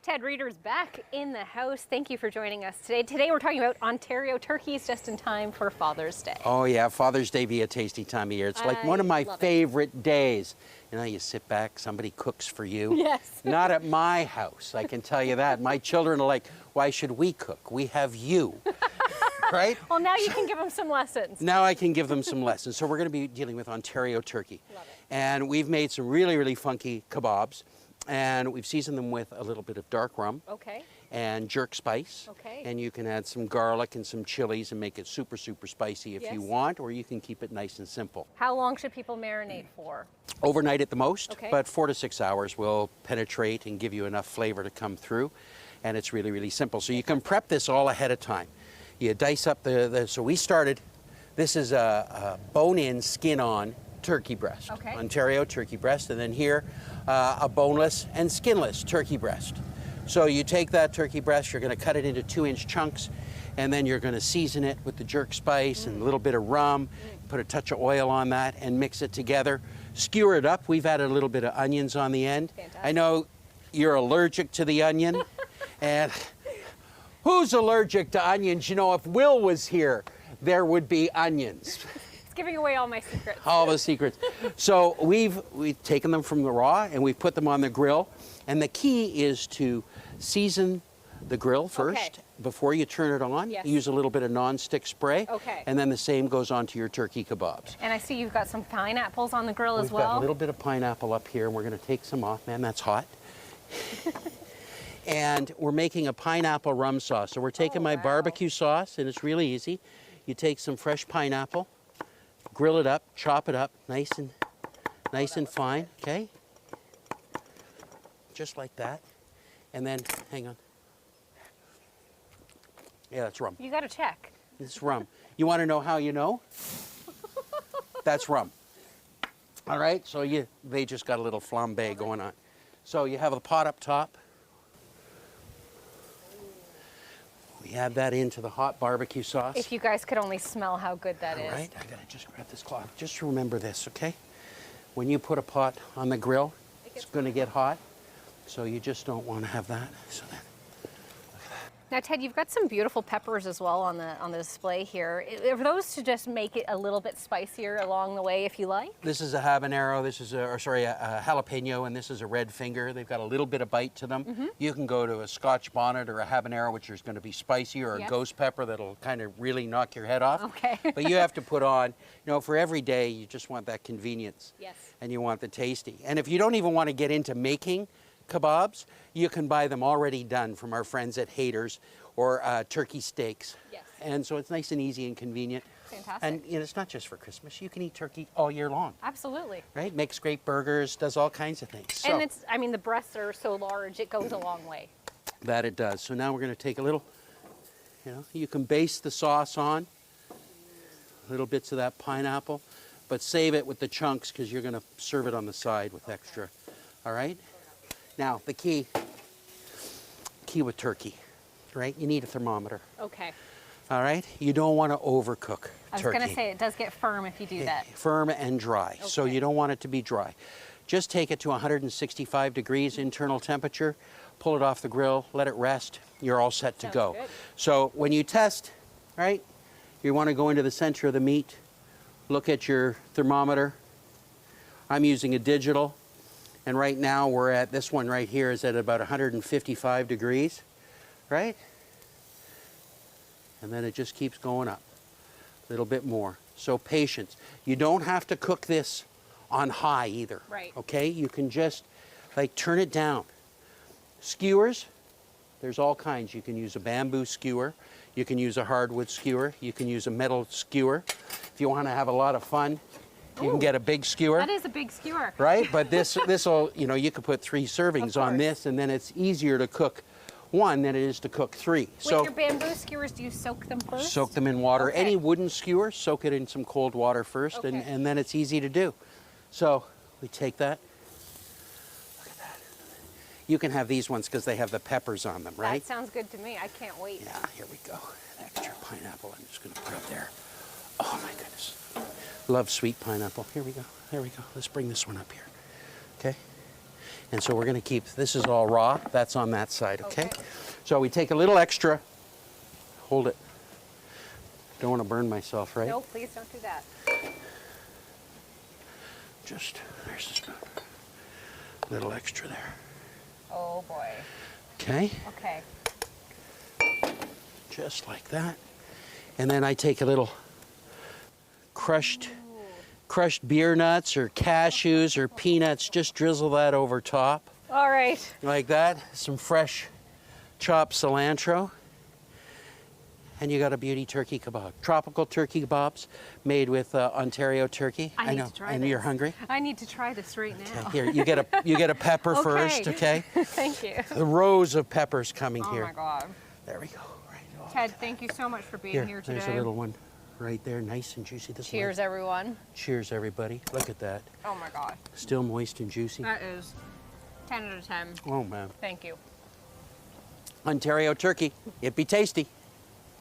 Ted Reader's back in the house. Thank you for joining us today. Today we're talking about Ontario turkeys just in time for Father's Day. Oh yeah, Father's Day be a tasty time of year. It's like one of my favorite days. You know, you sit back, somebody cooks for you. Yes. Not at my house, I can tell you that. My children are like, why should we cook? We have you. Right? Well, now you can give them some lessons. Now I can give them some lessons. So we're going to be dealing with Ontario turkey. Love it. And we've made some really, really funky kebabs. And we've seasoned them with a little bit of dark rum. Okay. And jerk spice. Okay. And you can add some garlic and some chilies and make it super, super spicy if you want, or you can keep it nice and simple. How long should people marinate for? Overnight at the most, okay, but 4 to 6 hours will penetrate and give you enough flavor to come through. And it's really, really simple. So you can prep this all ahead of time. You dice up so we started, this is a bone-in, skin-on turkey breast. Okay. Ontario turkey breast, and then here, a boneless and skinless turkey breast. So you take that turkey breast, you're going to cut it into 2-inch chunks, and then you're going to season it with the jerk spice and a little bit of rum, put a touch of oil on that, and mix it together. Skewer it up. We've added a little bit of onions on the end. Fantastic. I know you're allergic to the onion, and who's allergic to onions? You know, if Will was here, there would be onions. Giving away all my secrets. All the secrets. So we've taken them from the raw and we've put them on the grill. And the key is to season the grill first before you turn it on. Yes. Use a little bit of non-stick spray. Okay. And then the same goes on to your turkey kebabs. And I see you've got some pineapples on the grill as well. We've got a little bit of pineapple up here and we're going to take some off. Man, that's hot. And we're making a pineapple rum sauce. So we're taking my barbecue sauce, and it's really easy. You take some fresh pineapple, grill it up, chop it up, nice and fine, okay? Just like that. And then, hang on. Yeah, that's rum. You got to check. It's rum. You want to know how you know? That's rum. All right, so they just got a little flambe going on. So you have a pot up top. We add that into the hot barbecue sauce. If you guys could only smell how good that is. All right, I gotta just grab this cloth. Just remember this, okay? When you put a pot on the grill, it's gonna get hot. So you just don't want to have that. So then, now, Ted, you've got some beautiful peppers as well on the display here. Are those to just make it a little bit spicier along the way, if you like? This is a habanero. This is a jalapeno, and this is a red finger. They've got a little bit of bite to them. You can go to a Scotch bonnet or a habanero, which is going to be spicy, or a ghost pepper that'll kind of really knock your head off. Okay. But you have to put on, you know, for every day, you just want that convenience. Yes. And you want the tasty. And if you don't even want to get into making kebabs, you can buy them already done from our friends at Haters or Turkey Steaks. Yes. And so it's nice and easy and convenient. Fantastic. And you know, it's not just for Christmas. You can eat turkey all year long. Absolutely. Right? Makes great burgers, does all kinds of things. So, and I mean, the breasts are so large, it goes a long way. that it does. So now we're going to take a little, you know, you can baste the sauce on, little bits of that pineapple, but save it with the chunks because you're going to serve it on the side with extra. All right? Now, the key with turkey, right? You need a thermometer. Okay. All right? You don't want to overcook turkey. I was going to say, it does get firm if you do that. Firm and dry. So you don't want it to be dry. Just take it to 165 degrees internal temperature, pull it off the grill, let it rest. You're all set to go. Good. So when you test, right, you want to go into the center of the meat, look at your thermometer. I'm using a digital. And right now we're at, this one right here is at about 155 degrees, right? And then it just keeps going up a little bit more. So patience. You don't have to cook this on high either, okay? You can just like turn it down. Skewers, there's all kinds. You can use a bamboo skewer. You can use a hardwood skewer. You can use a metal skewer. If you want to have a lot of fun, you can get a big skewer. That is a big skewer. Right? But this'll, you know, you could put 3 servings on this, and then it's easier to cook 1 than it is to cook 3. With your bamboo skewers, do you soak them first? Soak them in water. Any wooden skewer, soak it in some cold water first, and then it's easy to do. So we take that. Look at that. You can have these ones because they have the peppers on them, right? That sounds good to me. I can't wait. Yeah, here we go. An extra pineapple I'm just going to put up there. Oh, my goodness. Love sweet pineapple. Here we go. There we go. Let's bring this one up here. Okay? And so we're going to keep, this is all raw, that's on that side, okay? Okay. So we take a little extra, hold it. Don't want to burn myself, right? No, please don't do that. Just, there's the spoon. Little extra there. Oh boy. Okay, Okay. just like that. And then I take a little crushed beer nuts or cashews or peanuts, just drizzle that over top All right. like that. Some fresh chopped cilantro. And you got a beauty turkey kebab. Tropical turkey kebabs made with Ontario turkey. I need know. to try And this. you're hungry? I need to try this right now. Okay, here, you get a pepper Okay. first, okay? Thank you. The rows of peppers coming Oh here. my God. There we go. Right. Oh, Ted, thank you so much for being here today. There's a little one right there, nice and juicy. This one. Cheers, everyone. Cheers, everybody. Look at that. Oh my God. Still moist and juicy. That is 10 out of 10. Oh, man. Thank you. Ontario turkey. It be tasty.